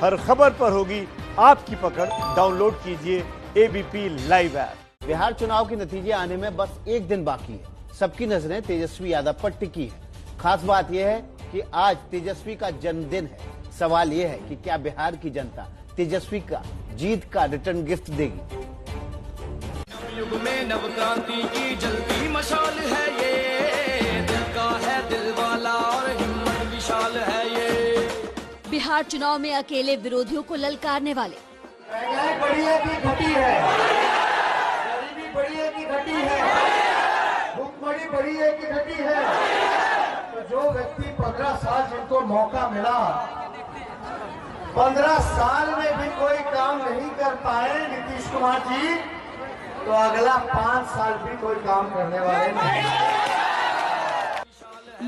हर खबर पर होगी आपकी पकड़। डाउनलोड कीजिए एबीपी लाइव ऐप। बिहार चुनाव के नतीजे आने में बस एक दिन बाकी है। सबकी नजरें तेजस्वी यादव पर टिकी है। खास बात यह है कि आज तेजस्वी का जन्मदिन है। सवाल यह है कि क्या बिहार की जनता तेजस्वी का जीत का रिटर्न गिफ्ट देगी। युग में नवक्रांति की जलती मशाल है ये, दिल का है दिल वाला और हिम्मत विशाल है ये। बिहार चुनाव में अकेले विरोधियों को ललकारने वाले। महंगाई बढ़ी है कि घटी है, गरीबी बढ़ी है कि घटी है, भूखमरी बढ़ी है कि घटी है। तो जो व्यक्ति 15 साल जिनको मौका मिला, 15 साल में भी कोई काम नहीं कर पाए नीतीश कुमार जी, तो अगला 5 साल भी कोई काम करने वाले नहीं।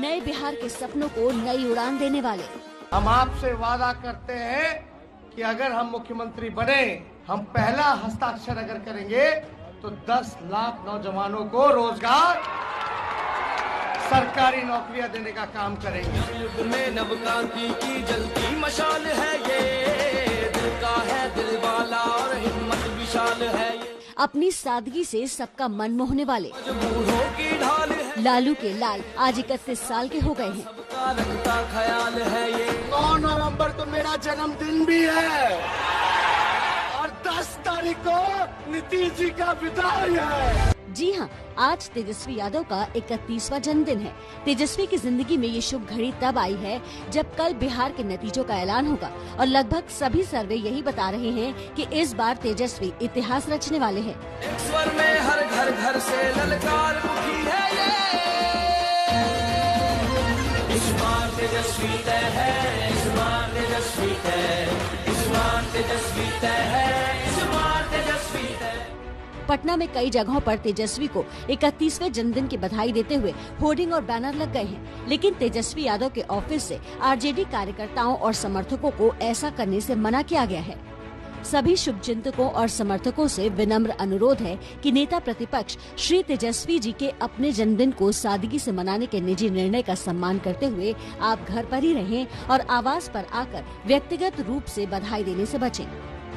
नए बिहार के सपनों को नई उड़ान देने वाले। हम आपसे वादा करते हैं कि अगर हम मुख्यमंत्री बने, हम पहला हस्ताक्षर अगर करेंगे तो 10 लाख नौजवानों को रोजगार, सरकारी नौकरियां देने का काम करेंगे। युग में नवक्रांति की जलती मशाल है ये, दिल का है दिल वाला और हिम्मत विशाल है ये। अपनी सादगी से सबका मन मोहने वाले। बूढ़ों की ढाल है, लालू के लाल आज 31 साल के हो गए हैं। सबका रखता ख्याल है ये। 9 नवंबर तो मेरा जन्मदिन भी है और 10 तारीख को नीतीश जी का विदाई है। जी हाँ, आज तेजस्वी यादव का 31वां जन्मदिन है। तेजस्वी की जिंदगी में ये शुभ घड़ी तब आई है जब कल बिहार के नतीजों का ऐलान होगा और लगभग सभी सर्वे यही बता रहे हैं कि इस बार तेजस्वी इतिहास रचने वाले हैं। एक स्वर में हर घर घर से ललकार उठी है ये, इस बार तेजस्वी तय है, इस बार तेजस्वी तय, इस बार तेजस्वी तय है, इस बार तेजस्वी तय। पटना में कई जगहों पर तेजस्वी को 31वें जन्मदिन की बधाई देते हुए होर्डिंग और बैनर लग गए हैं, लेकिन तेजस्वी यादव के ऑफिस से आरजेडी कार्यकर्ताओं और समर्थकों को ऐसा करने से मना किया गया है। सभी शुभचिंतकों और समर्थकों से विनम्र अनुरोध है कि नेता प्रतिपक्ष श्री तेजस्वी जी के अपने जन्मदिन को सादगी से मनाने के निजी निर्णय का सम्मान करते हुए आप घर पर ही रहें और आवास पर आकर व्यक्तिगत रूप से बधाई देने से बचें।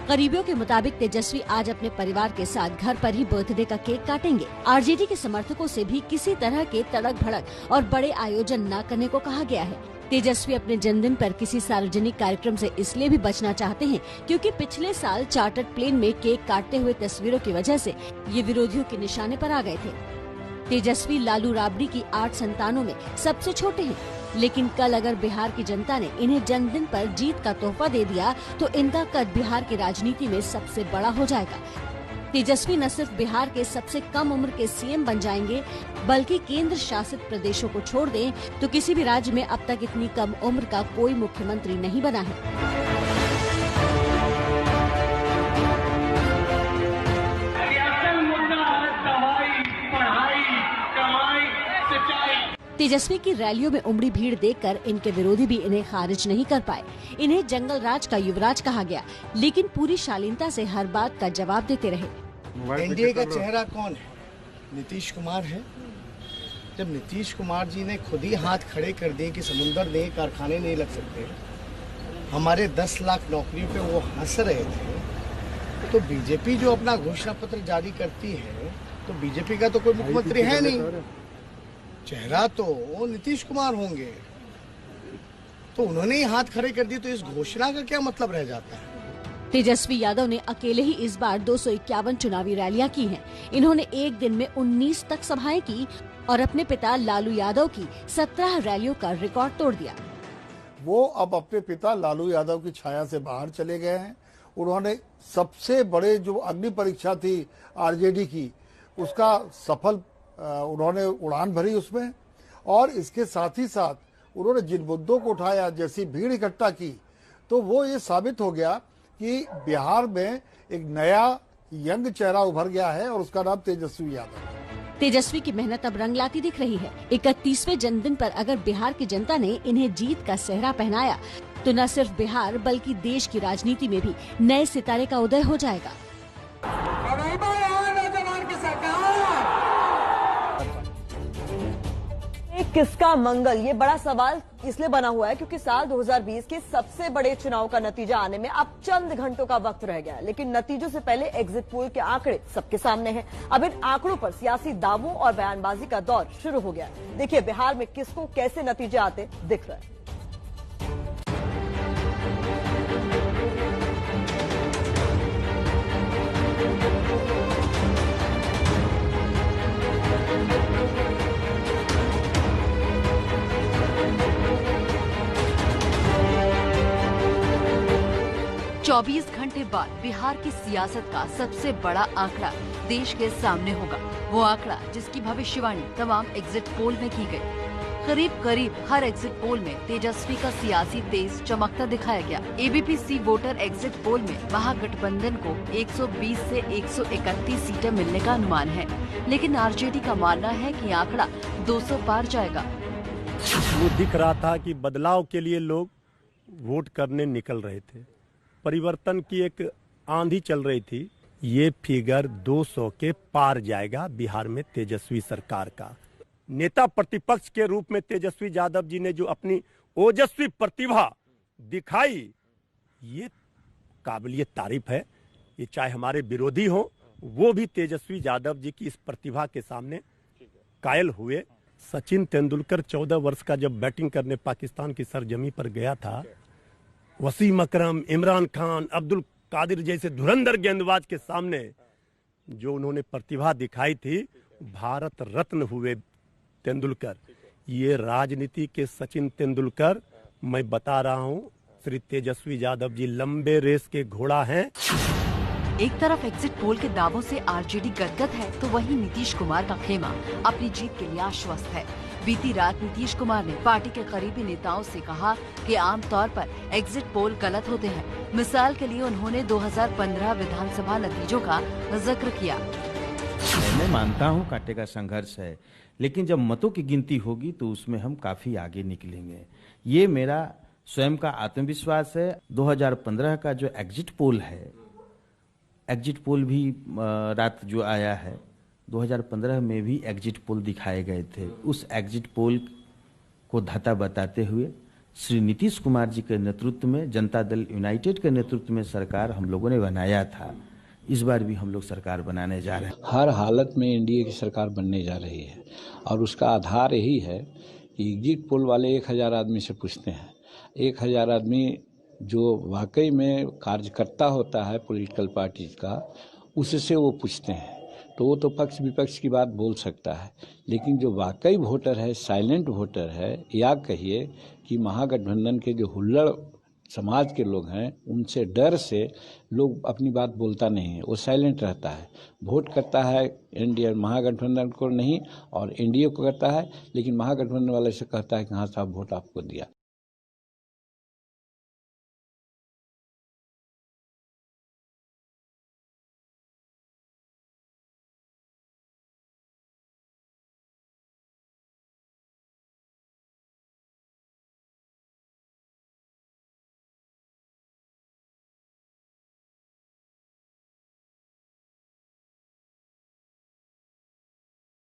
करीबियों के मुताबिक तेजस्वी आज अपने परिवार के साथ घर पर ही बर्थडे का केक काटेंगे। आरजेडी के समर्थकों से भी किसी तरह के तड़क भड़क और बड़े आयोजन न करने को कहा गया है। तेजस्वी अपने जन्मदिन पर किसी सार्वजनिक कार्यक्रम से इसलिए भी बचना चाहते हैं क्योंकि पिछले साल चार्टर्ड प्लेन में केक काटते हुए तस्वीरों की वजह से ये विरोधियों के निशाने पर आ गए थे। तेजस्वी लालू राबड़ी की 8 संतानों में सबसे छोटे हैं, लेकिन कल अगर बिहार की जनता ने इन्हें जन्मदिन पर जीत का तोहफा दे दिया तो इनका कद बिहार की राजनीति में सबसे बड़ा हो जाएगा। तेजस्वी न सिर्फ बिहार के सबसे कम उम्र के सीएम बन जाएंगे, बल्कि केंद्र शासित प्रदेशों को छोड़ दें तो किसी भी राज्य में अब तक इतनी कम उम्र का कोई मुख्यमंत्री नहीं बना है। तेजस्वी की रैलियों में उमड़ी भीड़ देखकर इनके विरोधी भी इन्हें खारिज नहीं कर पाए। इन्हें जंगल राज का युवराज कहा गया, लेकिन पूरी शालीनता से हर बात का जवाब देते रहे। एनडीए का चेहरा कौन है? नीतीश कुमार है। जब नीतीश कुमार जी ने खुद ही हाथ खड़े कर दिए कि समुंदर नहीं, कारखाने नहीं लग सकते, हमारे 10 लाख नौकरियों पे वो हंस रहे थे, तो बीजेपी जो अपना घोषणा पत्र जारी करती है, तो बीजेपी का तो कोई मुख्यमंत्री है नहीं, चेहरा तो नीतीश कुमार होंगे। तो उन्होंने ही हाथ खड़े कर दिए, तो इस घोषणा का क्या मतलब रह जाता है? तेजस्वी यादव ने अकेले ही इस बार 251 चुनावी रैलियां की हैं। इन्होंने एक दिन में 19 तक सभाएं की और अपने पिता लालू यादव की 17 रैलियों का रिकॉर्ड तोड़ दिया। वो अब अपने पिता लालू यादव की छाया से बाहर चले गए हैं। उन्होंने सबसे बड़े जो अग्नि परीक्षा थी आरजेडी की, उसका सफल उन्होंने उड़ान भरी उसमें, और इसके साथ ही साथ उन्होंने जिन मुद्दों को उठाया, जैसी भीड़ इकट्ठा की, तो वो ये साबित हो गया कि बिहार में एक नया यंग चेहरा उभर गया है और उसका नाम तेजस्वी यादव है। तेजस्वी की मेहनत अब रंग लाती दिख रही है। 31वें जन्मदिन पर अगर बिहार की जनता ने इन्हें जीत का सेहरा पहनाया तो न सिर्फ बिहार बल्कि देश की राजनीति में भी नए सितारे का उदय हो जाएगा। किसका मंगल, ये बड़ा सवाल इसलिए बना हुआ है क्योंकि साल 2020 के सबसे बड़े चुनाव का नतीजा आने में अब चंद घंटों का वक्त रह गया, लेकिन नतीजों से पहले एग्जिट पोल के आंकड़े सबके सामने हैं। अब इन आंकड़ों पर सियासी दावों और बयानबाजी का दौर शुरू हो गया। देखिए बिहार में किसको कैसे नतीजे आते दिख रहे हैं। 24 घंटे बाद बिहार की सियासत का सबसे बड़ा आंकड़ा देश के सामने होगा। वो आंकड़ा जिसकी भविष्यवाणी तमाम एग्जिट पोल में की गई। करीब करीब हर एग्जिट पोल में तेजस्वी का सियासी तेज चमकता दिखाया गया। एबीपी सी वोटर एग्जिट पोल में महागठबंधन को 120 से 131 सीटें मिलने का अनुमान है, लेकिन आरजेडी का मानना है कि आंकड़ा 200 पार जाएगा। वो दिख रहा था कि बदलाव के लिए लोग वोट करने निकल रहे थे, परिवर्तन की एक आंधी चल रही थी। ये फिगर 200 के पार जाएगा। बिहार में तेजस्वी सरकार का नेता प्रतिपक्ष के रूप में तेजस्वी यादव जी ने जो अपनी ओजस्वी प्रतिभा दिखाई, ये काबिलियत तारीफ है। ये चाहे हमारे विरोधी हो, वो भी तेजस्वी यादव जी की इस प्रतिभा के सामने कायल हुए। सचिन तेंदुलकर 14 वर्ष का जब बैटिंग करने पाकिस्तान की सरजमी पर गया था, वसीम अकरम, इमरान खान, अब्दुल कादिर जैसे धुरंधर गेंदबाज के सामने जो उन्होंने प्रतिभा दिखाई थी, भारत रत्न हुए तेंदुलकर। ये राजनीति के सचिन तेंदुलकर, मैं बता रहा हूं, श्री तेजस्वी यादव जी लंबे रेस के घोड़ा हैं। एक तरफ एग्जिट पोल के दावों से आरजेडी गदगद है, तो वहीं नीतीश कुमार का खेमा अपनी जीत के लिए आश्वस्त है। बीती रात नीतीश कुमार ने पार्टी के करीबी नेताओं से कहा कि आमतौर पर एग्जिट पोल गलत होते हैं। मिसाल के लिए उन्होंने 2015 विधानसभा नतीजों का जिक्र किया। मैं मानता हूं कांटे का संघर्ष है, लेकिन जब मतों की गिनती होगी तो उसमें हम काफी आगे निकलेंगे। ये मेरा स्वयं का आत्मविश्वास है। 2015 का जो एग्जिट पोल है, एग्जिट पोल भी रात जो आया है, 2015 में भी एग्जिट पोल दिखाए गए थे। उस एग्जिट पोल को धता बताते हुए श्री नीतीश कुमार जी के नेतृत्व में, जनता दल यूनाइटेड के नेतृत्व में सरकार हम लोगों ने बनाया था। इस बार भी हम लोग सरकार बनाने जा रहे हैं। हर हालत में एनडीए की सरकार बनने जा रही है और उसका आधार यही है कि एग्जिट पोल वाले 1000 आदमी से पूछते हैं। 1000 आदमी जो वाकई में कार्यकर्ता होता है पॉलिटिकल पार्टीज का, उससे वो पूछते हैं, तो वो तो पक्ष विपक्ष की बात बोल सकता है, लेकिन जो वाकई वोटर है, साइलेंट वोटर है, या कहिए कि महागठबंधन के जो हुल्लड़ समाज के लोग हैं, उनसे डर से लोग अपनी बात बोलता नहीं है, वो साइलेंट रहता है। वोट करता है एनडीए महागठबंधन को नहीं और एनडीए को करता है, लेकिन महागठबंधन वाले से कहता है कि हाँ साहब वोट आपको दिया।